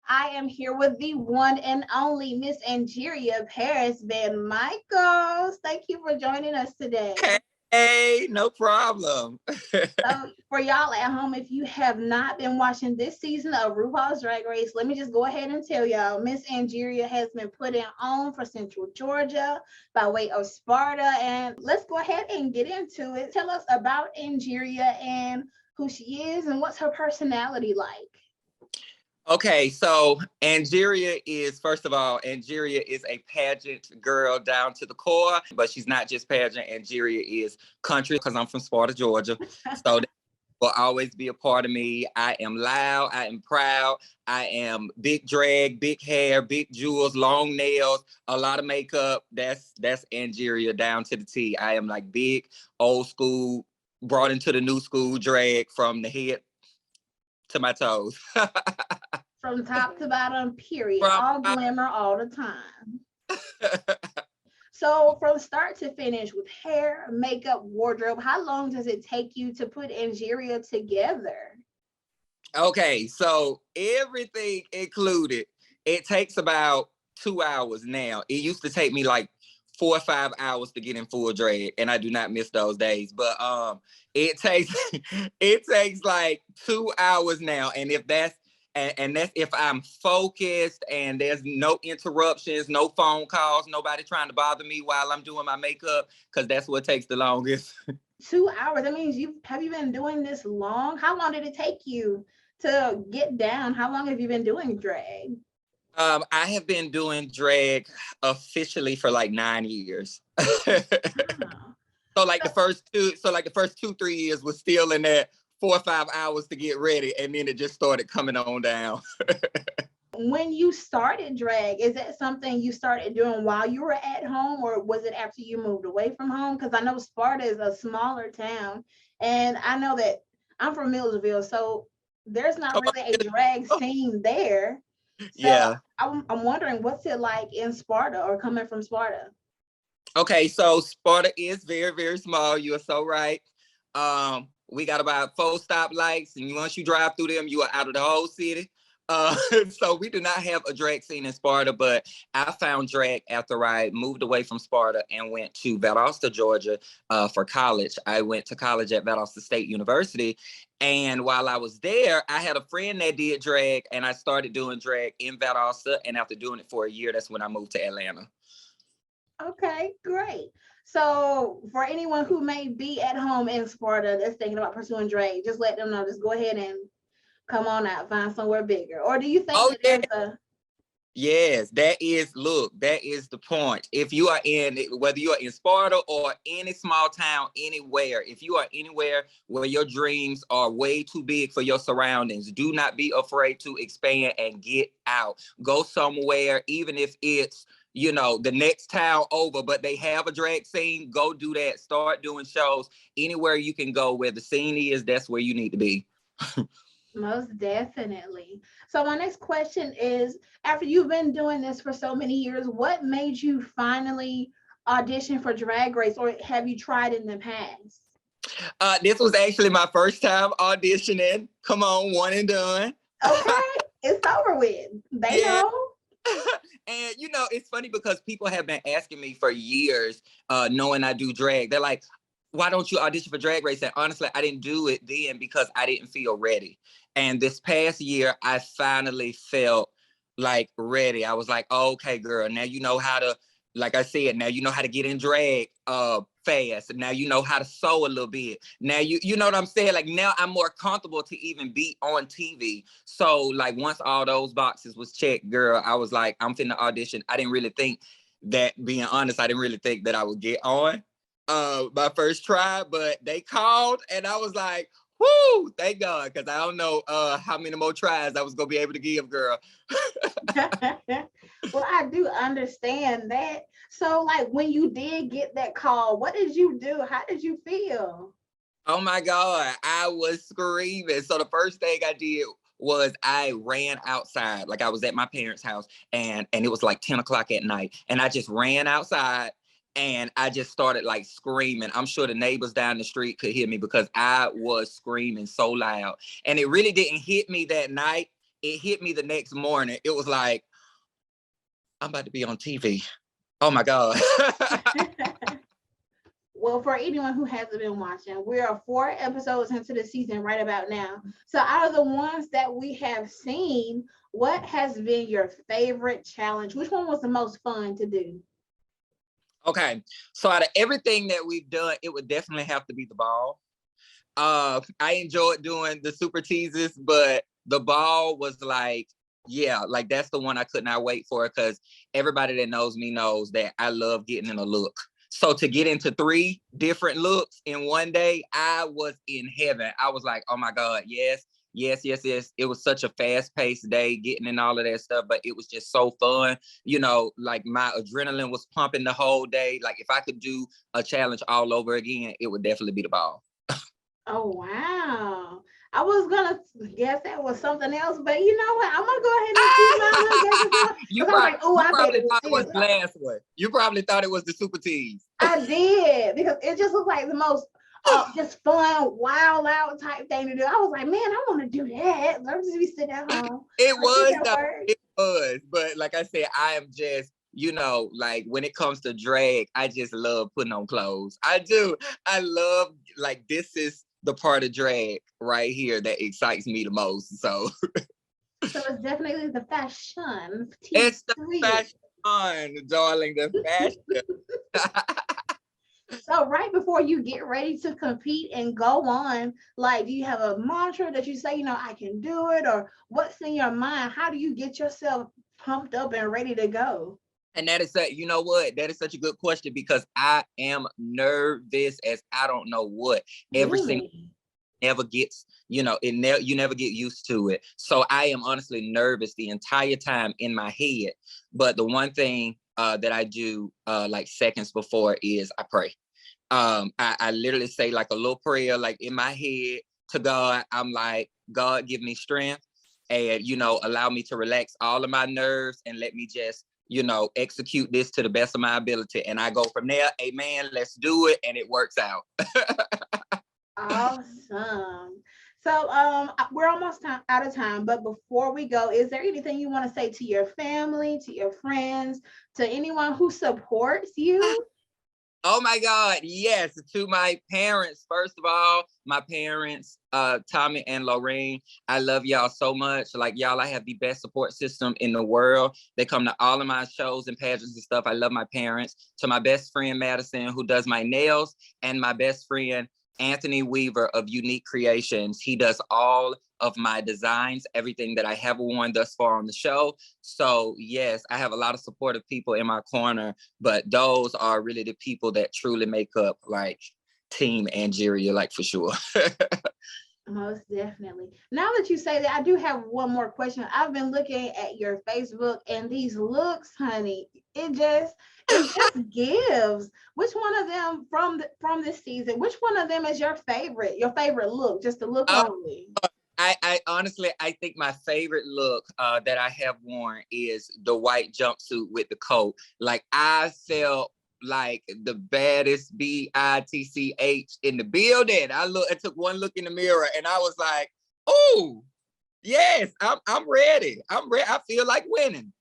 I am here with the one and only Miss Angeria Paris Van Michaels. Thank you for joining us today. Hey, no problem. So, for y'all at home, if you have not been watching this season of RuPaul's Drag Race, let me just go ahead and tell y'all, Miss Angeria has been putting on for Central Georgia by way of Sparta. And let's go ahead and get into it. Tell us about Angeria and who she is and what's her personality like. Okay, so Angeria is, first of all, Angeria is a pageant girl down to the core, but she's not just pageant. Angeria is country because I'm from Sparta, Georgia. So that will always be a part of me. I am loud, I am proud, I am big drag, big hair, big jewels, long nails, a lot of makeup. That's Angeria down to the T. I am like big, old school, brought into the new school drag from the head to my toes. From top to bottom, period. From All glamour all the time. So from start to finish with hair, makeup, wardrobe, how long does it take you to put Angeria together? Okay, so everything included, it takes about 2 hours now. It used to take me like 4 or 5 hours to get in full drag, and I do not miss those days. But it takes it takes like 2 hours now, and if that's and that's if I'm focused and there's no interruptions, no phone calls, nobody trying to bother me while I'm doing my makeup, because that's what takes the longest. 2 hours. That means you been doing this long? How long did it take you to get down? How long have you been doing drag? I have been doing drag officially for like 9 years. Wow. So like the first 2, 3 years was still in that 4 or 5 hours to get ready, and then it just started coming on down. When you started drag, is that something you started doing while you were at home, or was it after you moved away from home? Because I know Sparta is a smaller town, and I know that I'm from Millersville, so there's not really a drag scene there. So Yeah. I'm wondering, what's it like in Sparta or coming from Sparta? Okay, so Sparta is very, very small. You are so right. We got about 4 stoplights, and once you drive through them, you are out of the whole city. Uh, so we do not have a drag scene in Sparta, but I found drag after I moved away from Sparta and went to Valdosta, Georgia, for college. I went to college at Valdosta State University, and while I was there, I had a friend that did drag, and I started doing drag in Valdosta. And after doing it for a year, that's when I moved to Atlanta. Okay, great. So for anyone who may be at home in Sparta that's thinking about pursuing drag, just let them know, just go ahead and come on out, find somewhere bigger. Or do you think Oh that yeah. there's a Yes, that is the point. If you are whether you are in Sparta or any small town, anywhere, if you are anywhere where your dreams are way too big for your surroundings, do not be afraid to expand and get out. Go somewhere, even if it's, the next town over, but they have a drag scene, go do that. Start doing shows anywhere you can go where the scene is, that's where you need to be. most definitely. So my next question is, after you've been doing this for so many years, what made you finally audition for Drag Race, or have you tried in the past? This was actually my first time auditioning. Come on, one and done. Okay, it's over with. They Yeah. know. And it's funny because people have been asking me for years, knowing I do drag. They're like, why don't you audition for Drag Race? And honestly, I didn't do it then because I didn't feel ready. And this past year, I finally felt like ready. I was like, oh, okay, girl, now you know how to, like I said, now you know how to get in drag fast. Now you know how to sew a little bit. Now you know what I'm saying? Like now I'm more comfortable to even be on TV. So like once all those boxes was checked, girl, I was like, I'm finna audition. I didn't really think that, being honest, I didn't really think that I would get on my first try, but they called and I was like, whoo, thank God, because I don't know how many more tries I was gonna be able to give, girl. Well, I do understand that. So, like, when you did get that call, what did you do? How did you feel? Oh my God, I was screaming. So the first thing I did was I ran outside. Like I was at my parents' house and it was like 10 o'clock at night. And I just ran outside and I just started like screaming. I'm sure the neighbors down the street could hear me because I was screaming so loud. And it really didn't hit me that night. it hit me the next morning. It was like, I'm about to be on TV. Oh my God. Well, for anyone who hasn't been watching, we are 4 episodes into the season right about now. So out of the ones that we have seen, what has been your favorite challenge? Which one was the most fun to do? Okay, so out of everything that we've done, it would definitely have to be the ball. I enjoyed doing the super teases, but the ball was like, yeah, like that's the one I could not wait for, because everybody that knows me knows that I love getting in a look. So to get into 3 different looks in one day, I was in heaven. I was like, oh my God, yes, yes, yes, yes. It was such a fast-paced day getting in all of that stuff, but it was just so fun. You know, like my adrenaline was pumping the whole day. Like if I could do a challenge all over again, it would definitely be the ball. Oh wow. I was gonna guess that was something else, but you know what? I'm gonna go ahead and keep my little guesses going because I was like, oh, You I bet probably it was thought it was this. the last one. You probably thought it was the super tease. I did because it just looked like the most just fun, wild out type thing to do. I was like, man, I want to do that. Let me just be sitting at home. It I did was that though. first. It was. But like I said, I am just, you know, like when it comes to drag, I just love putting on clothes. I do. I love, like, this is the part of drag right here that excites me the most. So So it's definitely the fashion. it's the T3. fashion, darling, the fashion. So right before you get ready to compete and go on, like, do you have a mantra that you say, you know, I can do it, or what's in your mind? How do you get yourself pumped up and ready to go? And that is you know what? That is such a good question, because I am nervous as I don't know what. Every single Really? never gets, you know, you never get used to it. So I am honestly nervous the entire time in my head. But the one thing that I do like seconds before is I pray. I literally say like a little prayer, like in my head to God. I'm like, God, give me strength, and, you know, allow me to relax all of my nerves and let me just, you know, execute this to the best of my ability. And I go from there. Amen. Let's do it. And it works out. Awesome. So we're almost out of time, but before we go, is there anything you want to say to your family, to your friends, to anyone who supports you? Oh my God, yes. To my parents, first of all, my parents, Tommy and Lorraine, I love y'all so much. Like, y'all, I have the best support system in the world. They come to all of my shows and pageants and stuff. I love my parents. To my best friend, Madison, who does my nails, and my best friend, Anthony Weaver of Unique Creations. He does all of my designs, everything that I have worn thus far on the show. So yes, I have a lot of supportive people in my corner, but those are really the people that truly make up like Team Angeria, like for sure. Most definitely. Now that you say that, I do have one more question. I've been looking at your Facebook and these looks, honey. It just gives. Which one of them from this season? Which one of them is your favorite? Your favorite look, just the look Oh, only. I honestly, I think my favorite look that I have worn is the white jumpsuit with the coat. Like, I felt like the baddest bitch in the building. I took one look in the mirror and I was like, oh, yes, I'm ready. I'm ready. I feel like winning.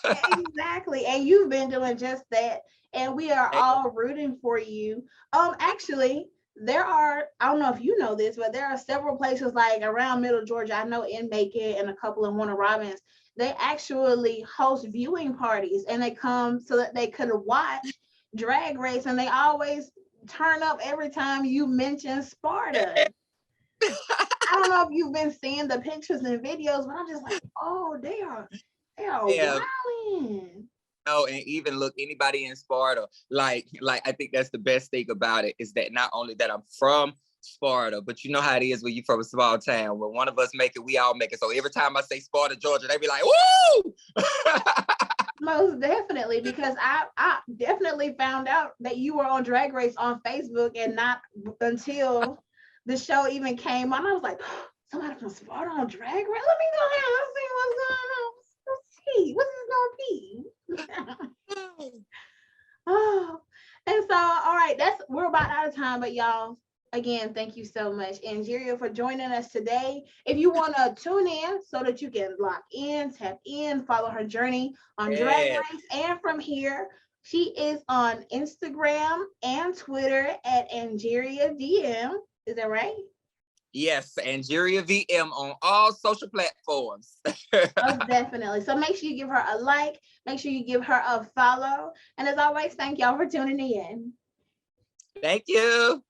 Exactly. And you've been doing just that. And we are all rooting for you. Actually, I don't know if you know this, but there are several places like around Middle Georgia. I know in Macon and a couple in Warner Robins, they actually host viewing parties and they come so that they could watch Drag Race, and they always turn up every time you mention Sparta. I don't know if you've been seeing the pictures and videos, but I'm just like, oh, they are Yeah. wilding. No, and even look, anybody in Sparta, like I think that's the best thing about it, is that not only that I'm from Sparta, but you know how it is when you're from a small town. When one of us make it, we all make it. So every time I say Sparta, Georgia, they be like, woo! Most definitely, because I definitely found out that you were on Drag Race on Facebook, and not until the show even came on. I was like, somebody from Sparta on Drag Race? Let me go ahead. Let's see what's going on. Let's see. What's this gonna be? Oh, and so all right, we're about out of time, but y'all, Again, thank you so much, Angeria, for joining us today. If you want to tune in so that you can lock in, tap in, follow her journey on Drag Yeah. Race, and from here, she is on Instagram and Twitter at Angeria VM. Is that right? Yes, Angeria VM on all social platforms. Most definitely. So make sure you give her a like, make sure you give her a follow. And as always, thank y'all for tuning in. Thank you.